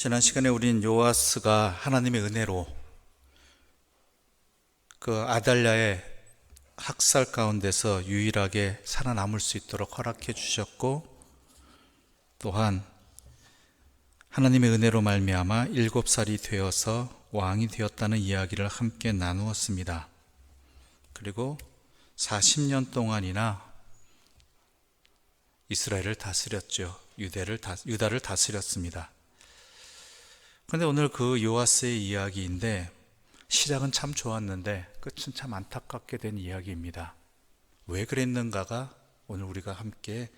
지난 시간에 우린 요아스가 하나님의 은혜로 그 아달랴의 학살 가운데서 유일하게 살아남을 수 있도록 허락해 주셨고, 또한 하나님의 은혜로 말미암아 7살이 되어서 왕이 되었다는 이야기를 함께 나누었습니다. 그리고 40년 동안이나 이스라엘을 다스렸죠. 유다를 다스렸습니다. 그런데 오늘 그 요아스의 이야기인데, 시작은 참 좋았는데 끝은 참 안타깝게 된 이야기입니다. 왜 그랬는가가 오늘 우리가 함께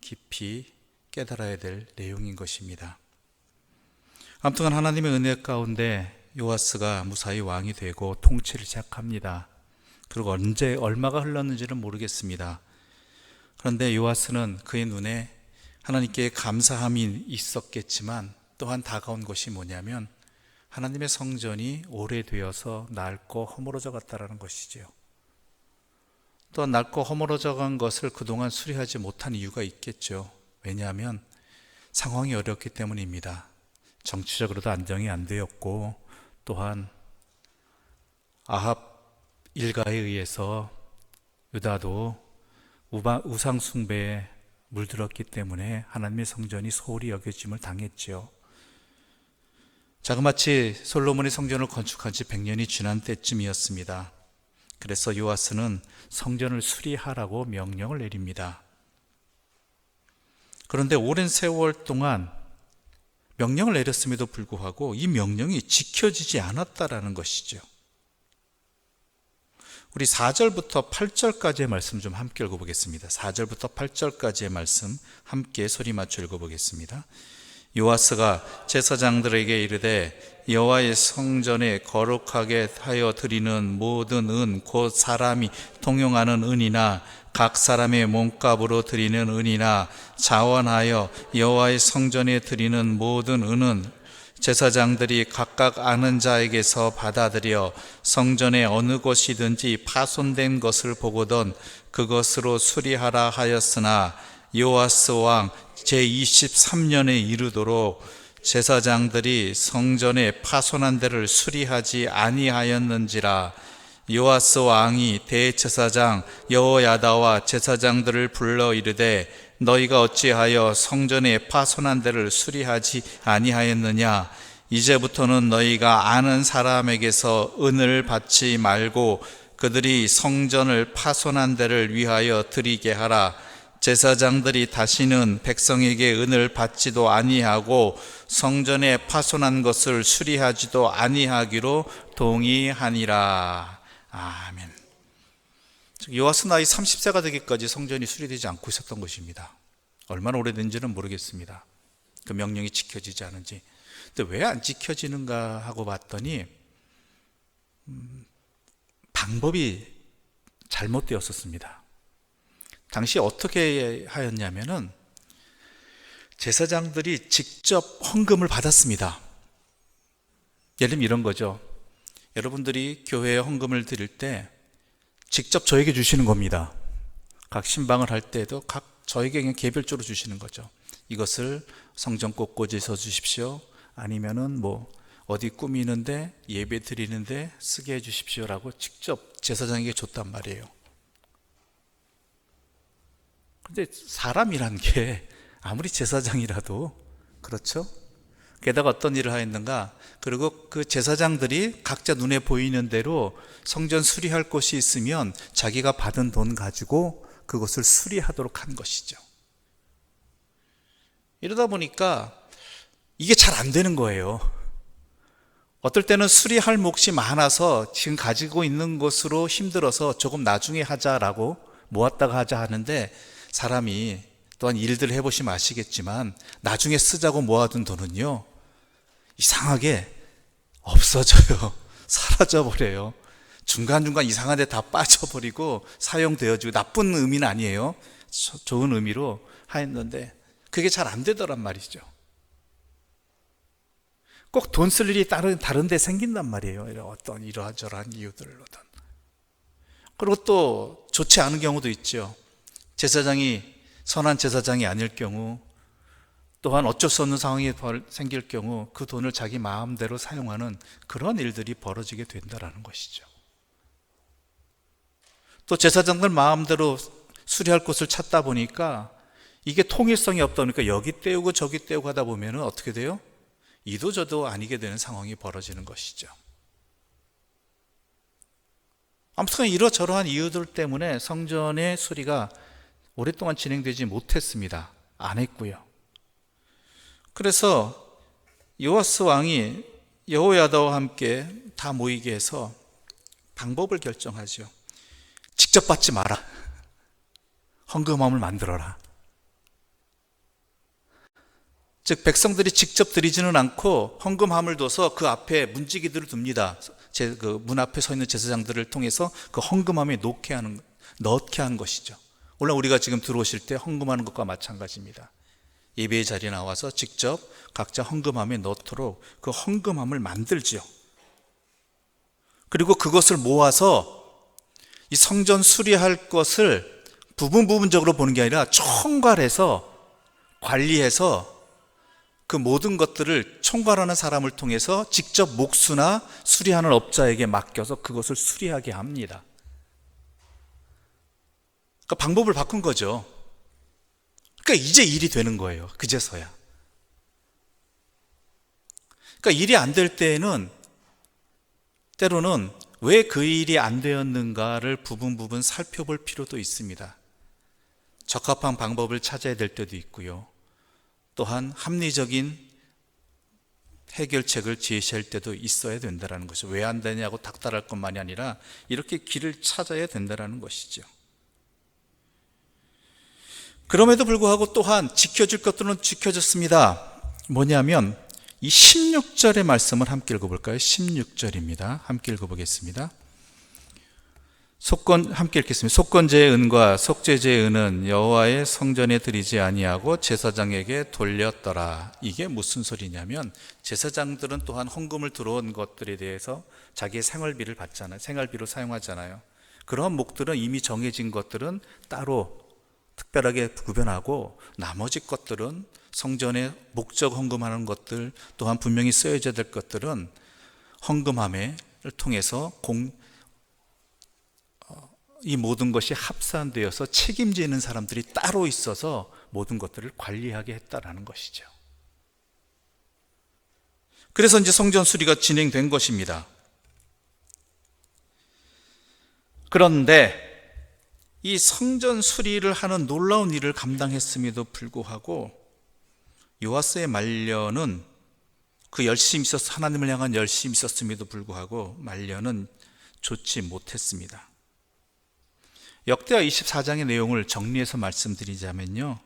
깊이 깨달아야 될 내용인 것입니다. 아무튼 하나님의 은혜 가운데 요아스가 무사히 왕이 되고 통치를 시작합니다. 그리고 언제 얼마가 흘렀는지는 모르겠습니다. 그런데 요아스는 그의 눈에 하나님께 감사함이 있었겠지만 또한 다가온 것이 뭐냐면 하나님의 성전이 오래되어서 낡고 허물어져 갔다는 것이지요. 또한 낡고 허물어져 간 것을 그동안 수리하지 못한 이유가 있겠죠. 왜냐하면 상황이 어렵기 때문입니다. 정치적으로도 안정이 안 되었고, 또한 아합 일가에 의해서 유다도 우상 숭배에 물들었기 때문에 하나님의 성전이 소홀히 여겨짐을 당했지요. 자그마치 솔로몬의 성전을 건축한 지 100년이 지난 때쯤이었습니다. 그래서 요아스는 성전을 수리하라고 명령을 내립니다. 그런데 오랜 세월 동안 명령을 내렸음에도 불구하고 이 명령이 지켜지지 않았다라는 것이죠. 우리 4절부터 8절까지의 말씀 좀 함께 읽어보겠습니다. 4절부터 8절까지의 말씀 함께 소리 맞춰 읽어보겠습니다. 요아스가 제사장들에게 이르되 여호와의 성전에 거룩하게 하여 드리는 모든 은 곧 사람이 통용하는 은이나 각 사람의 몸값으로 드리는 은이나 자원하여 여호와의 성전에 드리는 모든 은은 제사장들이 각각 아는 자에게서 받아들여 성전의 어느 곳이든지 파손된 것을 보거든 그것으로 수리하라 하였으나 요아스 왕 제23년에 이르도록 제사장들이 성전의 파손한 데를 수리하지 아니하였는지라. 요아스 왕이 대제사장 여호야다와 제사장들을 불러 이르되 너희가 어찌하여 성전의 파손한 데를 수리하지 아니하였느냐. 이제부터는 너희가 아는 사람에게서 은을 받지 말고 그들이 성전을 파손한 데를 위하여 드리게 하라. 제사장들이 다시는 백성에게 은을 받지도 아니하고 성전에 파손한 것을 수리하지도 아니하기로 동의하니라. 아멘. 요아스 나이 30세가 되기까지 성전이 수리되지 않고 있었던 것입니다. 얼마나 오래된지는 모르겠습니다. 그 명령이 지켜지지 않은지. 근데 왜 안 지켜지는가 하고 봤더니 방법이 잘못되었었습니다. 당시 어떻게 하였냐면은 제사장들이 직접 헌금을 받았습니다. 예를 들면 이런 거죠. 여러분들이 교회에 헌금을 드릴 때 직접 저에게 주시는 겁니다. 각 신방을 할 때도 각 저에게 그냥 개별적으로 주시는 거죠. 이것을 성전 곳곳에 서 주십시오. 아니면은 뭐 어디 꾸미는데 예배 드리는데 쓰게 해 주십시오라고 직접 제사장에게 줬단 말이에요. 근데 사람이란 게 아무리 제사장이라도 그렇죠? 게다가 어떤 일을 하였는가? 그리고 그 제사장들이 각자 눈에 보이는 대로 성전 수리할 곳이 있으면 자기가 받은 돈 가지고 그것을 수리하도록 한 것이죠. 이러다 보니까 이게 잘 안 되는 거예요. 어떨 때는 수리할 몫이 많아서 지금 가지고 있는 것으로 힘들어서 조금 나중에 하자라고 모았다가 하자 하는데, 사람이 또한 일들을 해보시면 아시겠지만 나중에 쓰자고 모아둔 돈은요 이상하게 없어져요. 사라져버려요. 중간중간 이상한 데 다 빠져버리고 사용되어지고, 나쁜 의미는 아니에요. 좋은 의미로 하였는데 그게 잘 안 되더란 말이죠. 꼭 돈 쓸 일이 다른 데 생긴단 말이에요. 어떤 이러저러한 이유들로든. 그리고 또 좋지 않은 경우도 있죠. 제사장이 선한 제사장이 아닐 경우 또한 어쩔 수 없는 상황이 생길 경우 그 돈을 자기 마음대로 사용하는 그런 일들이 벌어지게 된다는 것이죠. 또 제사장들 마음대로 수리할 곳을 찾다 보니까 이게 통일성이 없다 보니까 여기 떼우고 저기 떼우고 하다 보면 어떻게 돼요? 이도 저도 아니게 되는 상황이 벌어지는 것이죠. 아무튼 이러저러한 이유들 때문에 성전의 수리가 오랫동안 진행되지 못했습니다. 안 했고요. 그래서 요아스 왕이 여호야다와 함께 다 모이게 해서 방법을 결정하죠. 직접 받지 마라. 헌금함을 만들어라. 즉 백성들이 직접 드리지는 않고 헌금함을 둬서 그 앞에 문지기들을 둡니다. 그 문 앞에 서 있는 제사장들을 통해서 그 헌금함에 넣게 한 것이죠. 물론 우리가 지금 들어오실 때 헌금하는 것과 마찬가지입니다. 예배의 자리에 나와서 직접 각자 헌금함에 넣도록 그 헌금함을 만들지요. 그리고 그것을 모아서 이 성전 수리할 것을 부분적으로 보는 게 아니라 총괄해서 관리해서 그 모든 것들을 총괄하는 사람을 통해서 직접 목수나 수리하는 업자에게 맡겨서 그것을 수리하게 합니다. 그러니까 방법을 바꾼 거죠. 그러니까 이제 일이 되는 거예요. 그제서야. 그러니까 일이 안 될 때에는 때로는 왜 그 일이 안 되었는가를 부분 살펴볼 필요도 있습니다. 적합한 방법을 찾아야 될 때도 있고요. 또한 합리적인 해결책을 제시할 때도 있어야 된다는 것이죠. 왜 안 되냐고 닥달할 것만이 아니라 이렇게 길을 찾아야 된다는 것이죠. 그럼에도 불구하고 또한 지켜줄 것들은 지켜졌습니다. 뭐냐면 이 16절의 말씀을 함께 읽어볼까요? 16절입니다. 함께 읽어보겠습니다. 함께 읽겠습니다. 속건제의 은과 속죄제의 은은 여호와의 성전에 드리지 아니하고 제사장에게 돌렸더라. 이게 무슨 소리냐면 제사장들은 또한 헌금을 들어온 것들에 대해서 자기의 생활비를 받잖아요. 생활비로 사용하잖아요. 그런 목들은 이미 정해진 것들은 따로 특별하게 구별하고 나머지 것들은 성전에 목적 헌금하는 것들 또한 분명히 쓰여져야 될 것들은 헌금함을 통해서 이 모든 것이 합산되어서 책임지는 사람들이 따로 있어서 모든 것들을 관리하게 했다라는 것이죠. 그래서 이제 성전 수리가 진행된 것입니다. 그런데 이 성전 수리를 하는 놀라운 일을 감당했음에도 불구하고 요아스의 말년은 그 열심이 있어서 하나님을 향한 열심이 있었음에도 불구하고 말년은 좋지 못했습니다. 역대하 24장의 내용을 정리해서 말씀드리자면요,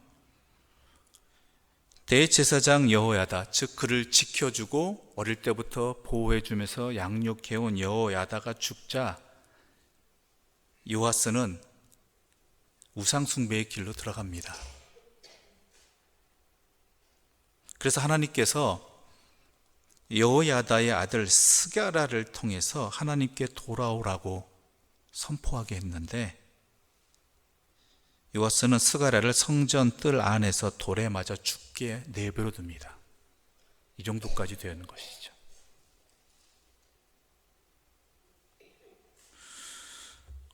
대제사장 여호야다, 즉 그를 지켜주고 어릴 때부터 보호해주면서 양육해온 여호야다가 죽자 요아스는 우상숭배의 길로 들어갑니다. 그래서 하나님께서 여호야다의 아들 스가랴를 통해서 하나님께 돌아오라고 선포하게 했는데 요아스는 스가랴를 성전 뜰 안에서 돌에 맞아 죽게 내버려 둡니다. 이 정도까지 되는 것이죠.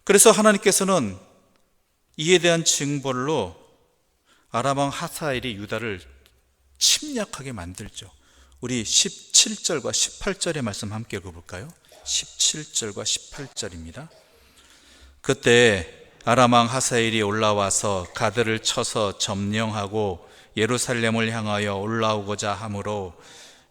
그래서 하나님께서는 이에 대한 징벌로 아람 왕 하사엘이 유다를 침략하게 만들죠. 우리 17절과 18절의 말씀 함께 읽어볼까요? 17절과 18절입니다. 그때 아람 왕 하사엘이 올라와서 가드를 쳐서 점령하고 예루살렘을 향하여 올라오고자 하므로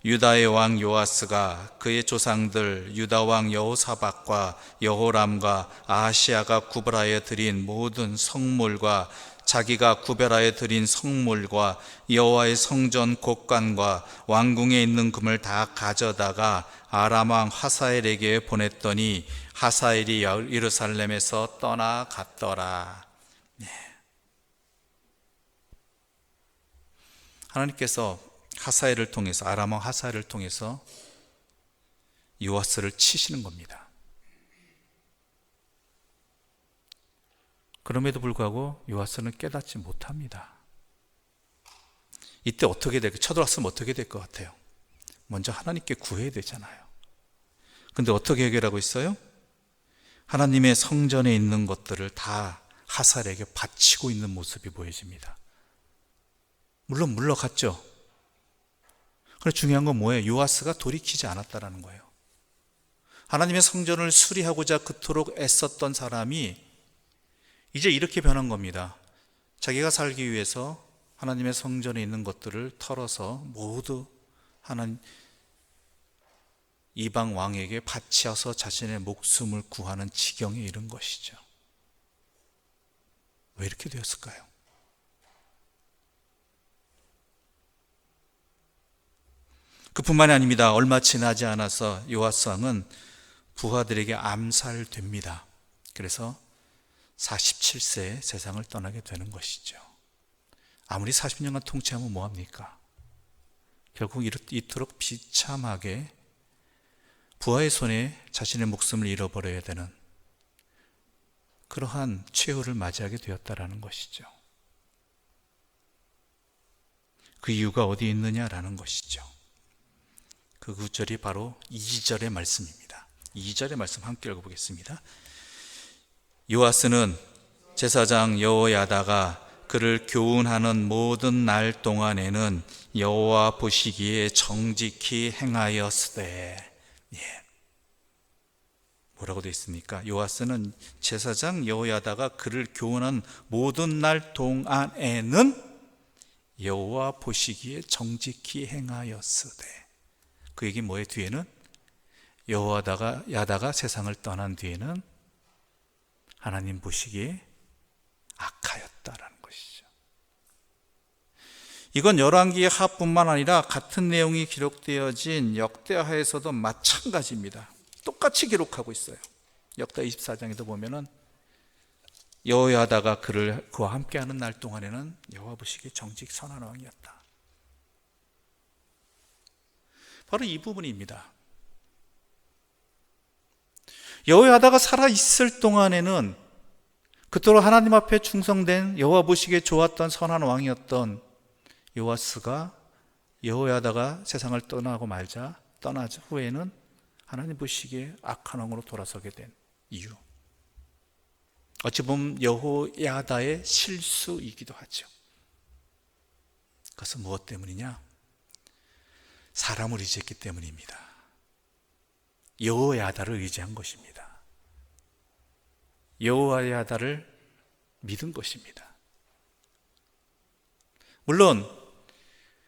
유다의 왕 요아스가 그의 조상들 유다 왕 여호사밧과 여호람과 아하시아가 구별하여 드린 모든 성물과 자기가 구별하여 드린 성물과 여호와의 성전 곳간과 왕궁에 있는 금을 다 가져다가 아람 왕 하사엘에게 보냈더니 하사엘이 예루살렘에서 떠나갔더라. 하나님께서 하사엘을 통해서 아람 왕 하사엘을 통해서 요아스를 치시는 겁니다. 그럼에도 불구하고 요아스는 깨닫지 못합니다. 이때 어떻게 쳐들어왔으면 어떻게 될 것 같아요? 먼저 하나님께 구해야 되잖아요. 근데 어떻게 해결하고 있어요? 하나님의 성전에 있는 것들을 다 하살에게 바치고 있는 모습이 보여집니다. 물론 물러갔죠. 그런데 중요한 건 뭐예요? 요아스가 돌이키지 않았다는 거예요. 하나님의 성전을 수리하고자 그토록 애썼던 사람이 이제 이렇게 변한 겁니다. 자기가 살기 위해서 하나님의 성전에 있는 것들을 털어서 모두 하나님 이방 왕에게 바치어서 자신의 목숨을 구하는 지경에 이른 것이죠. 왜 이렇게 되었을까요? 그뿐만이 아닙니다. 얼마 지나지 않아서 요아스 왕은 부하들에게 암살됩니다. 그래서 47세에 세상을 떠나게 되는 것이죠. 아무리 40년간 통치하면 뭐합니까? 결국 이토록 비참하게 부하의 손에 자신의 목숨을 잃어버려야 되는 그러한 최후를 맞이하게 되었다라는 것이죠. 그 이유가 어디에 있느냐라는 것이죠. 그 구절이 바로 2절의 말씀입니다. 2절의 말씀 함께 읽어보겠습니다. 요아스는 제사장 여호야다가 그를 교훈하는 모든 날 동안에는 여호와 보시기에 정직히 행하였으되. 뭐라고 되어 있습니까? 요아스는 제사장 여호야다가 그를 교훈한 모든 날 동안에는 여호와 보시기에 정직히 행하였으되. 그 얘기 뭐예요? 뒤에는 여호야다가 세상을 떠난 뒤에는 하나님 보시기에 악하였다라는 것이죠. 이건 열왕기의 하뿐만 아니라 같은 내용이 기록되어진 역대하에서도 마찬가지입니다. 똑같이 기록하고 있어요. 역대 24장에도 보면은 여호야다가 그와 함께하는 날 동안에는 여호와 보시기에 정직 선한 왕이었다. 바로 이 부분입니다. 여호야다가 살아있을 동안에는 그토록 하나님 앞에 충성된 여호와 보시기에 좋았던 선한 왕이었던 요아스가 여호야다가 세상을 떠나자 후에는 하나님 보시기에 악한 왕으로 돌아서게 된 이유, 어찌 보면 여호야다의 실수이기도 하죠. 그것은 무엇 때문이냐? 사람을 의지했기 때문입니다. 여호야다를 의지한 것입니다. 여호야다를 믿은 것입니다. 물론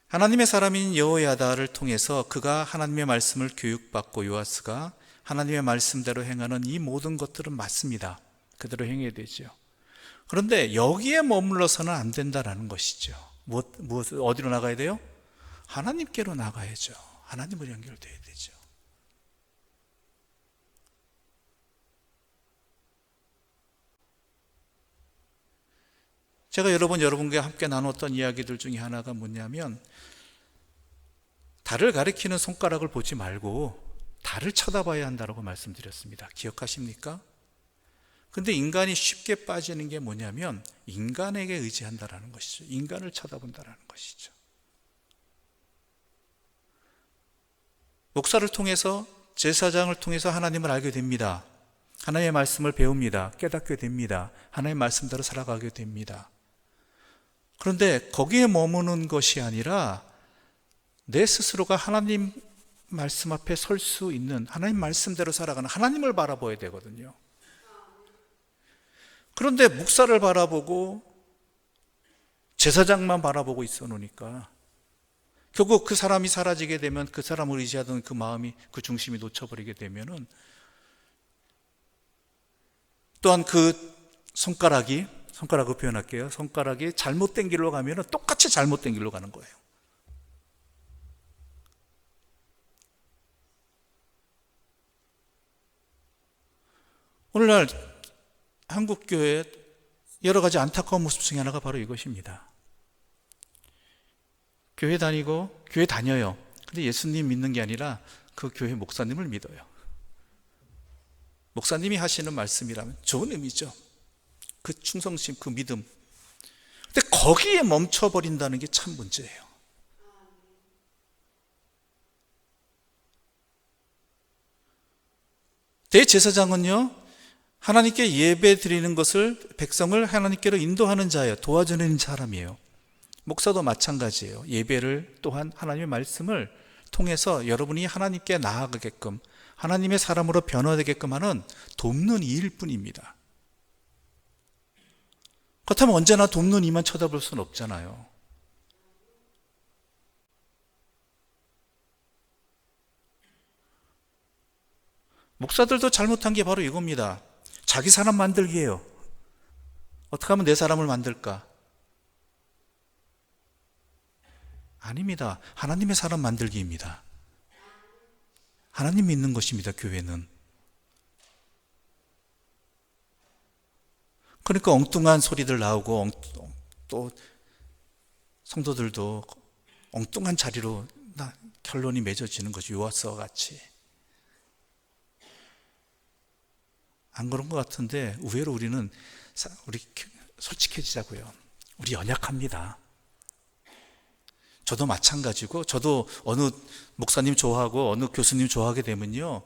하나님의 사람인 여호야다를 통해서 그가 하나님의 말씀을 교육받고 요아스가 하나님의 말씀대로 행하는 이 모든 것들은 맞습니다. 그대로 행해야 되죠. 그런데 여기에 머물러서는 안 된다라는 것이죠. 어디로 나가야 돼요? 하나님께로 나가야죠. 하나님으로 연결되어야 되죠. 제가 여러분과 함께 나눴던 이야기들 중에 하나가 뭐냐면, 달을 가리키는 손가락을 보지 말고 달을 쳐다봐야 한다고 말씀드렸습니다. 기억하십니까? 근데 인간이 쉽게 빠지는 게 뭐냐면 인간에게 의지한다라는 것이죠. 인간을 쳐다본다라는 것이죠. 목사를 통해서, 제사장을 통해서 하나님을 알게 됩니다. 하나님의 말씀을 배웁니다. 깨닫게 됩니다. 하나님의 말씀대로 살아가게 됩니다. 그런데 거기에 머무는 것이 아니라 내 스스로가 하나님 말씀 앞에 설 수 있는, 하나님 말씀대로 살아가는 하나님을 바라봐야 되거든요. 그런데 목사를 바라보고 제사장만 바라보고 있어 놓으니까 결국 그 사람이 사라지게 되면, 그 사람을 의지하던 그 마음이, 그 중심이 놓쳐버리게 되면은 또한 그 손가락으로 표현할게요. 손가락이 잘못된 길로 가면은 똑같이 잘못된 길로 가는 거예요. 오늘날 한국교회 여러 가지 안타까운 모습 중에 하나가 바로 이것입니다. 교회 다녀요. 근데 예수님 믿는 게 아니라 그 교회 목사님을 믿어요. 목사님이 하시는 말씀이라면 좋은 의미죠. 그 충성심, 그 믿음. 근데 거기에 멈춰버린다는 게 참 문제예요. 대제사장은요, 하나님께 예배 드리는 것을, 백성을 하나님께로 인도하는 자예요. 도와주는 사람이에요. 목사도 마찬가지예요. 예배를 또한 하나님의 말씀을 통해서 여러분이 하나님께 나아가게끔, 하나님의 사람으로 변화되게끔 하는 돕는 이일 뿐입니다. 그렇다면 언제나 돕는 이만 쳐다볼 수는 없잖아요. 목사들도 잘못한 게 바로 이겁니다. 자기 사람 만들기예요. 어떻게 하면 내 사람을 만들까? 아닙니다. 하나님의 사람 만들기입니다. 하나님 믿는 것입니다, 교회는. 그러니까 엉뚱한 소리들 나오고, 또 성도들도 엉뚱한 자리로 결론이 맺어지는 거죠. 요아스와 같이. 안 그런 것 같은데 의외로 우리 솔직해지자고요. 우리 연약합니다. 저도 마찬가지고, 저도 어느 목사님 좋아하고 어느 교수님 좋아하게 되면요,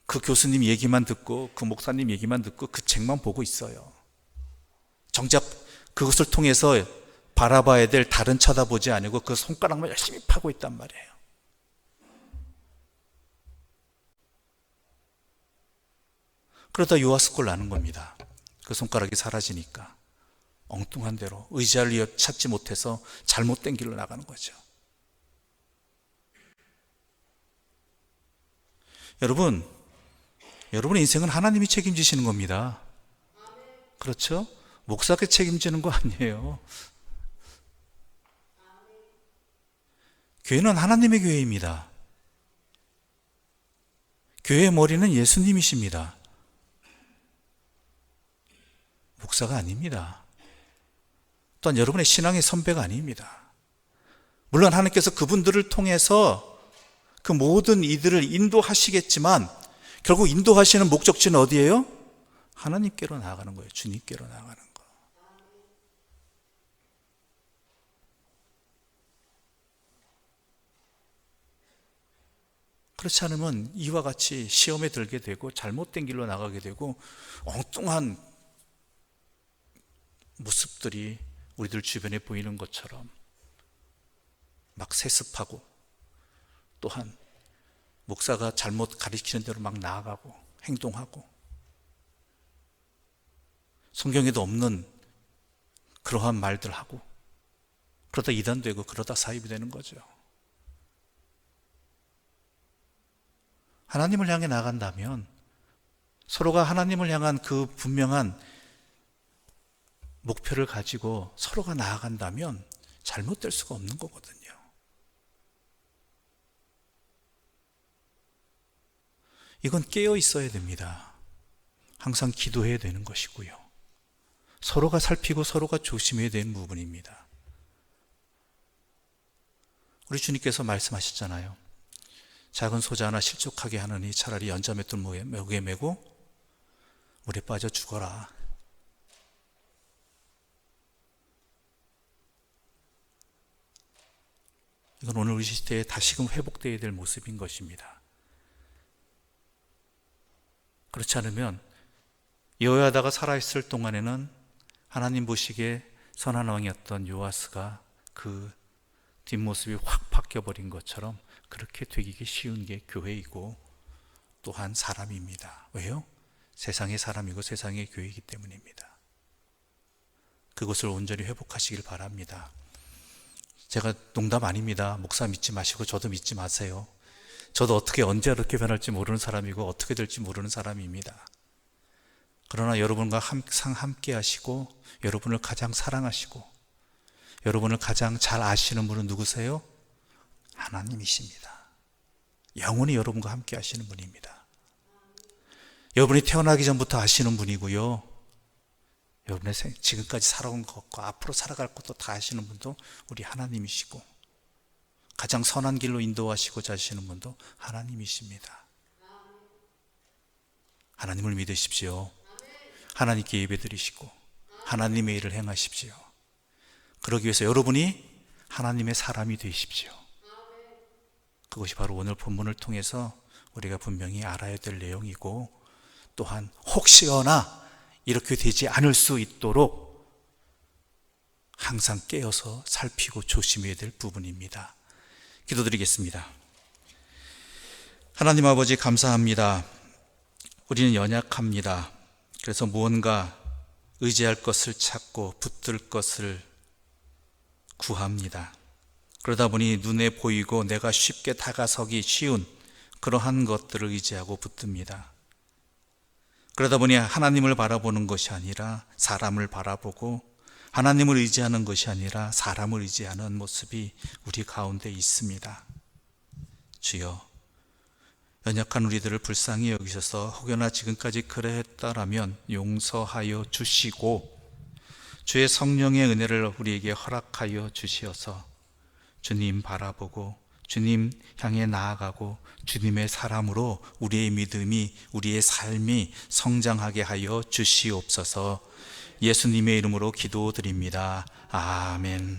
그 교수님 얘기만 듣고 그 목사님 얘기만 듣고 그 책만 보고 있어요. 정작 그것을 통해서 바라봐야 될 달은 쳐다보지 않고 그 손가락만 열심히 파고 있단 말이에요. 그러다 요아스 꼴 나는 겁니다. 그 손가락이 사라지니까 엉뚱한 대로 의지할 찾지 못해서 잘못된 길로 나가는 거죠. 여러분의 인생은 하나님이 책임지시는 겁니다. 그렇죠? 목사가 책임지는 거 아니에요. 교회는 하나님의 교회입니다. 교회의 머리는 예수님이십니다. 목사가 아닙니다. 또한 여러분의 신앙의 선배가 아닙니다. 물론 하나님께서 그분들을 통해서 그 모든 이들을 인도하시겠지만 결국 인도하시는 목적지는 어디예요? 하나님께로 나아가는 거예요. 주님께로 나아가는 거. 그렇지 않으면 이와 같이 시험에 들게 되고 잘못된 길로 나가게 되고 엉뚱한 모습들이 우리들 주변에 보이는 것처럼 막 세습하고, 또한 목사가 잘못 가르치는 대로 막 나아가고 행동하고, 성경에도 없는 그러한 말들 하고, 그러다 이단되고 그러다 사입이 되는 거죠. 하나님을 향해 나간다면, 서로가 하나님을 향한 그 분명한 목표를 가지고 서로가 나아간다면 잘못될 수가 없는 거거든요. 이건 깨어 있어야 됩니다. 항상 기도해야 되는 것이고요. 서로가 살피고 서로가 조심해야 되는 부분입니다. 우리 주님께서 말씀하셨잖아요. 작은 소자 하나 실족하게 하느니 차라리 연자맷돌 목에 메고 물에 빠져 죽어라. 이건 오늘 우리 시대에 다시금 회복되어야 될 모습인 것입니다. 그렇지 않으면 여호야다가 살아있을 동안에는 하나님 보시기에 선한 왕이었던 요아스가 그 뒷모습이 확 바뀌어버린 것처럼 그렇게 되기 쉬운 게 교회이고 또한 사람입니다. 왜요? 세상의 사람이고 세상의 교회이기 때문입니다. 그것을 온전히 회복하시길 바랍니다. 제가 농담 아닙니다. 목사 믿지 마시고 저도 믿지 마세요. 저도 어떻게 언제 어떻게 변할지 모르는 사람이고 어떻게 될지 모르는 사람입니다. 그러나 여러분과 항상 함께 하시고 여러분을 가장 사랑하시고 여러분을 가장 잘 아시는 분은 누구세요? 하나님이십니다. 영원히 여러분과 함께 하시는 분입니다. 여러분이 태어나기 전부터 아시는 분이고요. 여러분의 지금까지 살아온 것과 앞으로 살아갈 것도 다 아시는 분도 우리 하나님이시고 가장 선한 길로 인도하시고자 하시는 분도 하나님이십니다. 하나님을 믿으십시오. 하나님께 예배드리시고 하나님의 일을 행하십시오. 그러기 위해서 여러분이 하나님의 사람이 되십시오. 그것이 바로 오늘 본문을 통해서 우리가 분명히 알아야 될 내용이고, 또한 혹시나 이렇게 되지 않을 수 있도록 항상 깨어서 살피고 조심해야 될 부분입니다. 기도드리겠습니다. 하나님 아버지, 감사합니다. 우리는 연약합니다. 그래서 무언가 의지할 것을 찾고 붙들 것을 구합니다. 그러다 보니 눈에 보이고 내가 쉽게 다가서기 쉬운 그러한 것들을 의지하고 붙듭니다. 그러다 보니 하나님을 바라보는 것이 아니라 사람을 바라보고, 하나님을 의지하는 것이 아니라 사람을 의지하는 모습이 우리 가운데 있습니다. 주여, 연약한 우리들을 불쌍히 여기셔서 혹여나 지금까지 그러했다라면 용서하여 주시고, 주의 성령의 은혜를 우리에게 허락하여 주시어서 주님 바라보고 주님 향해 나아가고 주님의 사람으로 우리의 믿음이, 우리의 삶이 성장하게 하여 주시옵소서. 예수님의 이름으로 기도드립니다. 아멘.